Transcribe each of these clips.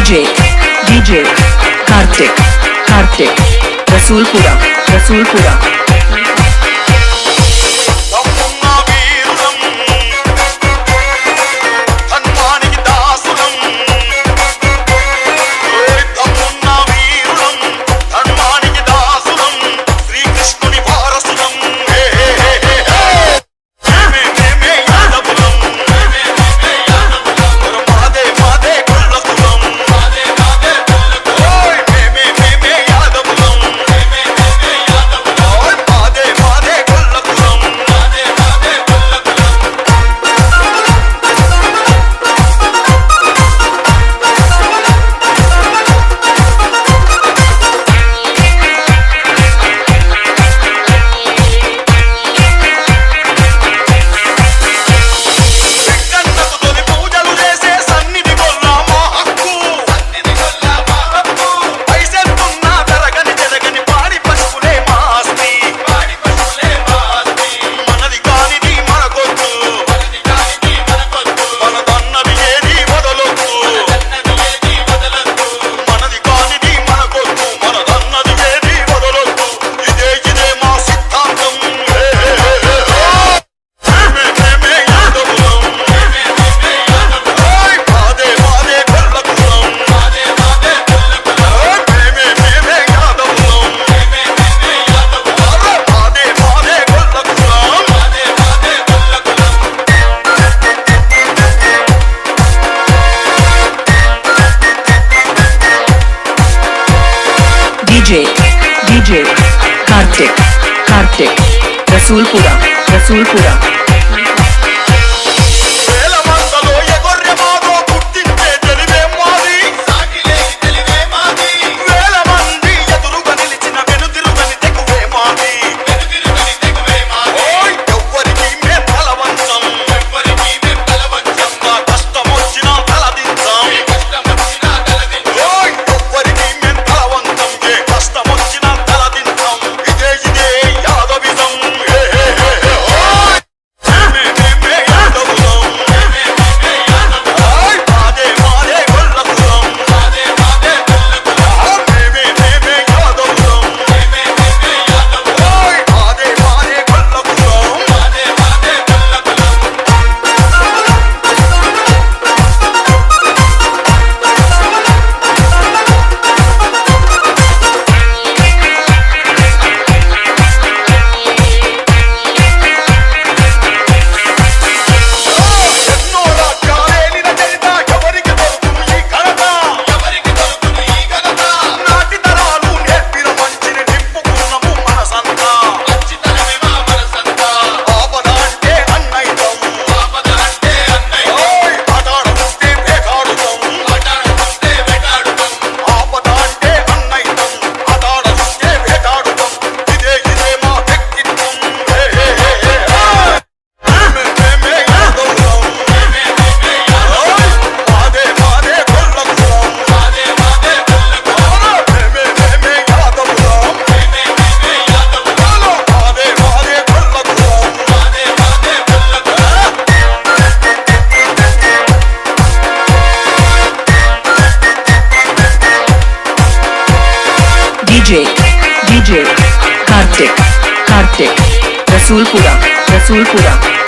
DJ Kartik Rasulpura DJ Kartik Rasulpura DJ Kartik Rasulpura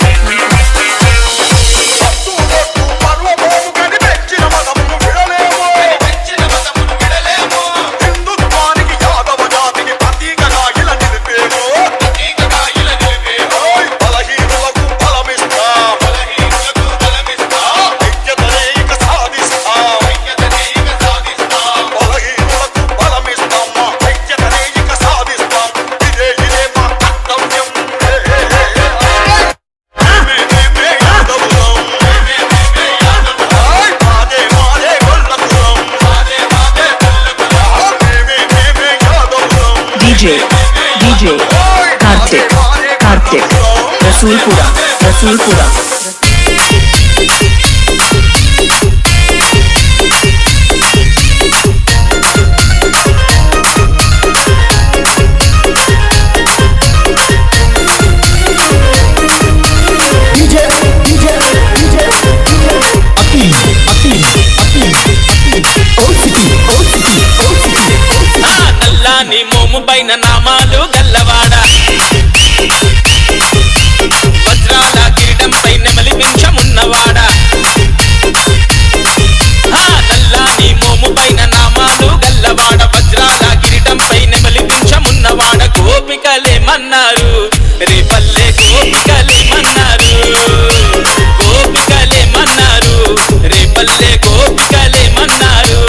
DJ Kartik Rasulpura DJ పైన నామాలు గల్లవాడ వజ్రాల కిరీటం పైన నెమలిపించమున్నవాడ నల్లాని మోము పైన నామాలు గల్లవాడ వజ్రాల కిరీటం పైన నెమలిపించమున్నవాడ గోపికలేమన్నారు రేపల్లె గోపికలేమన్నారు గోపికలేమన్నారు రేపల్లె గోపికలేమన్నారు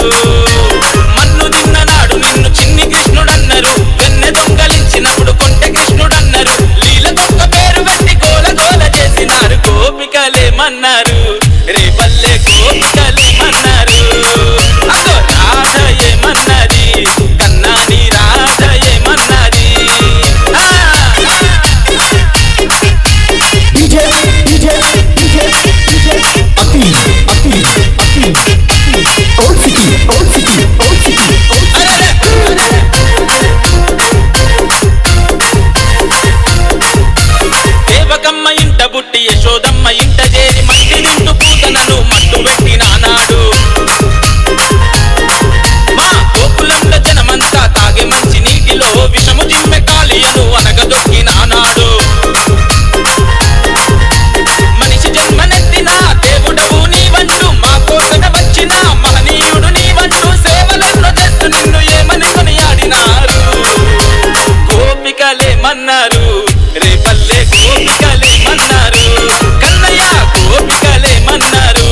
మన్ను తిన్ననాడు నిన్ను చిన్ని కృష్ణుడన్నారు వెన్నె దొంగలించినప్పుడు కొంటె కృష్ణుడన్నారు లీలకొక్క పేరు పెట్టి గోల గోల చేసినారు గోపికలేమన్నారు రేపల్లె గోపికలేమన్నారు అదో రాధ ఏమన్నది కన్నాని రాధ ఏమన్నది దేవకమ్మ ఇంట బుట్టి యశోదమ్మ ఇంట చేరి మట్టి నిండు పూతనను మట్టు పెట్టినానాడు మా గోకులంలో జనమంతా తాగే మంచి నీటిలో విషము జిమ్మె కాళియను అనగదొక్కినానాడు మనిషి జన్మనెత్తిన దేవుడవు నీవంటూ మా కోసన వచ్చిన మహనీయుడు నీవంటూ సేవలను చేస్తూ నిన్ను ఏమని కొనియాడినారు గోపికలేమన్నారు రేపల్లె గోపికలేమన్నారు కన్నయ్య గోపికలేమన్నారు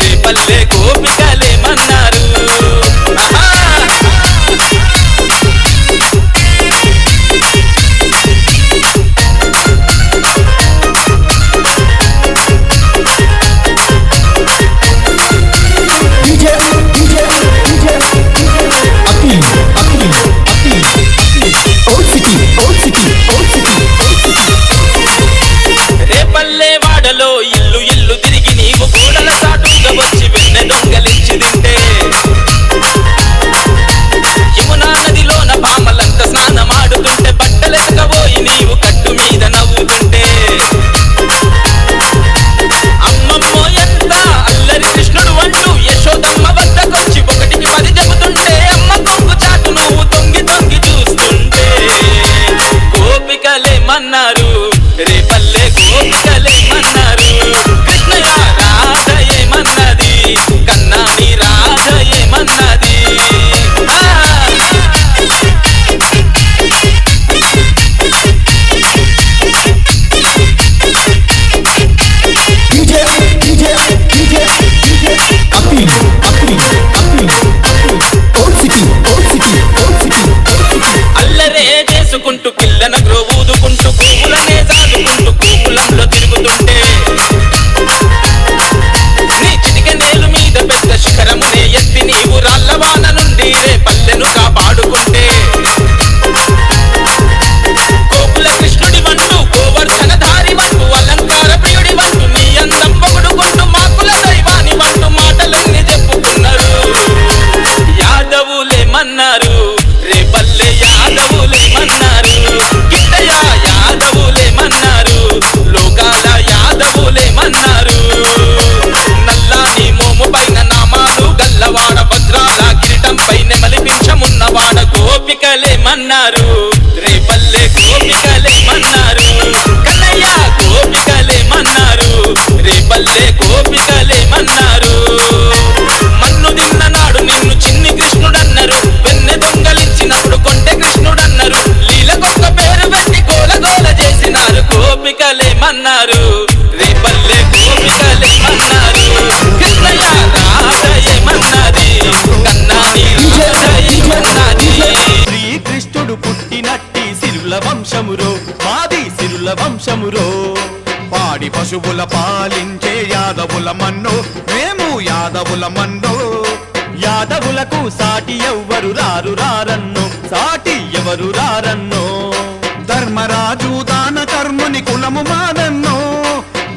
రేపల్లె గోపికలేమన్నారు రేపల్లె వాడలో ఇల్లు ఇల్లు తిరిగి నీవు గోడల చాటుగా వచ్చి వెన్నె దొంగలించి తింటే యమునా నదిలోన పామలంత స్నానమాడుతుంటే బట్టలెతకబోయి నీవు కట్టు మీద నవ్వుతుంటే అమ్మమ్మో ఎంత అల్లరి కృష్ణుడు అంటూ యశోదమ్మ వద్దకొచ్చి ఒకటికి 10 చెబుతుంటే అమ్మ కొంగు చాటు నువ్వు తొంగి తొంగి చూస్తుంటే గోపికలేమన్నారు రేపల్లె గోపికలేమన్నారు కృష్ణయ్య రాధ ఏమన్నది కన్నాని రాధ ఏమన్నది అల్లరే చేసుకుంటూ పిల్లన గ్రోవూదుకుంటూ పువ్వులనే సాదుకుంటూ పువ్వులంలో తిరుగుతుంటే నీ చిటిక నేలు మీద పెద్ద శిఖరమునే ఎత్తి నీవు రాళ్ళవాన నుండి రేపల్లెను కాపాడుకుంటే గోకుల కృష్ణుడి వంటూ గోవర్ధన ధారి వంటూ అలంకార ప్రియుడి వంటూ నీ అందం పొగుడుకుంటూ మాకుల దైవాని వంటూ మాటలన్నీ చెప్పుకున్నారు యాదవులేమన్నారు రేపల్లె యాదవులేమన్నారు గిట్టయ్య యాదవులేమన్నారు లోకాల యాదవులేమన్నారు నల్లాని మోము పైన నామాలు గల్లవాడ వజ్రాల కిరీటం పైన నెమలిపించమున్నవాడ గోపికలేమన్నారు రేపల్లె గోపికలేమన్నారు కన్నయ్య గోపికలేమన్నారు రేపల్లె గోపికలేమన్నారు మన్ను తిన్ననాడు నిన్ను చిన్ని కృష్ణుడన్నారు వెన్నె దొంగలించినప్పుడు కొంటె కృష్ణుడన్నారు లీలకొక్క పేరు పెట్టి గోల గోల చేసినారు గోపికలేమన్నారు రేపల్లె గోపికలేమన్నారు కృష్ణయ్య రాధ ఏమన్నది కన్నాని రాధ ఏమన్నది శ్రీకృష్ణుడు పుట్టినట్టి సిరుల వంశమురో మాది సిరుల వంశమురో పాడి పశువుల పాలించే యాదవుల మన్నో మేము యాదవుల మన్నో యాదవులకు సాటి ఎవ్వరు రారు రారన్నో సాటి ఎవరు రారన్నో ధర్మరాజు దాన కర్ముని కులము మాదన్నో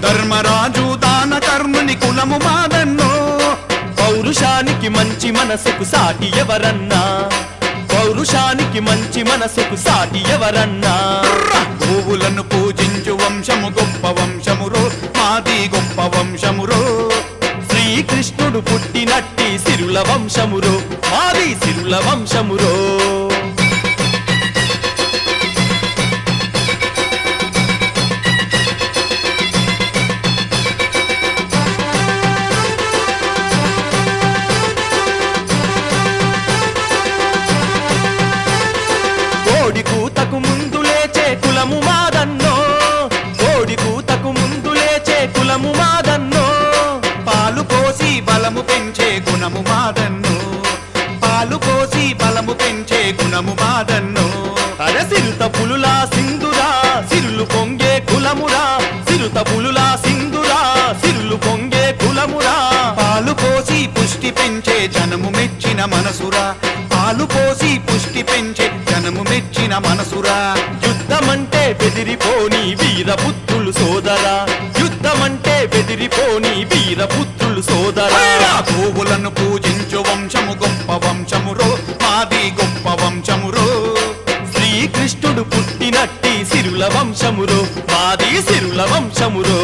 ధర్మరాజు దాన కర్ముని కులము మాదన్నో పౌరుషానికి మంచి మనసుకు సాటి ఎవరన్నా పౌరుషానికి మంచి మనసుకు సాటి ఎవరన్నా గోవులను పూజించు వంశము గొప్ప వంశమురో మాది గొప్ప వంశమురో శ్రీకృష్ణుడు పుట్టినట్టి సిరుల వంశమురో మాది సిరుల వంశమురో కులము మాదన్నో కోడి కూతకు ముందు లేచే కులము మాదన్నో పాలు పోసి బలము పెంచే గుణము మాదన్నో పాలు పోసి బలము పెంచే గుణము మాదన్నో అరే సిరుత పులులా సింధురా సిరులు పొంగే కులమురా సిరుత పులులా సింధురా సిరులు పొంగే కులమురా పాలు పోసి పుష్టి పెంచే జనము మెచ్చిన మనసురా పాలు పోసి పుష్టి పెంచే జనము మెచ్చిన మనసురా యుద్ధమంటే బెదిరిపోని వీరపుత్రులు సోదరా యుద్ధమంటే బెదిరిపోని వీరపుత్రులు సోదరా గోవులను పూజించు వంశము గొప్ప వంశమురో మాది గొప్ప వంశమురో శ్రీకృష్ణుడు పుట్టినట్టి సిరుల వంశమురో మాది సిరుల వంశమురో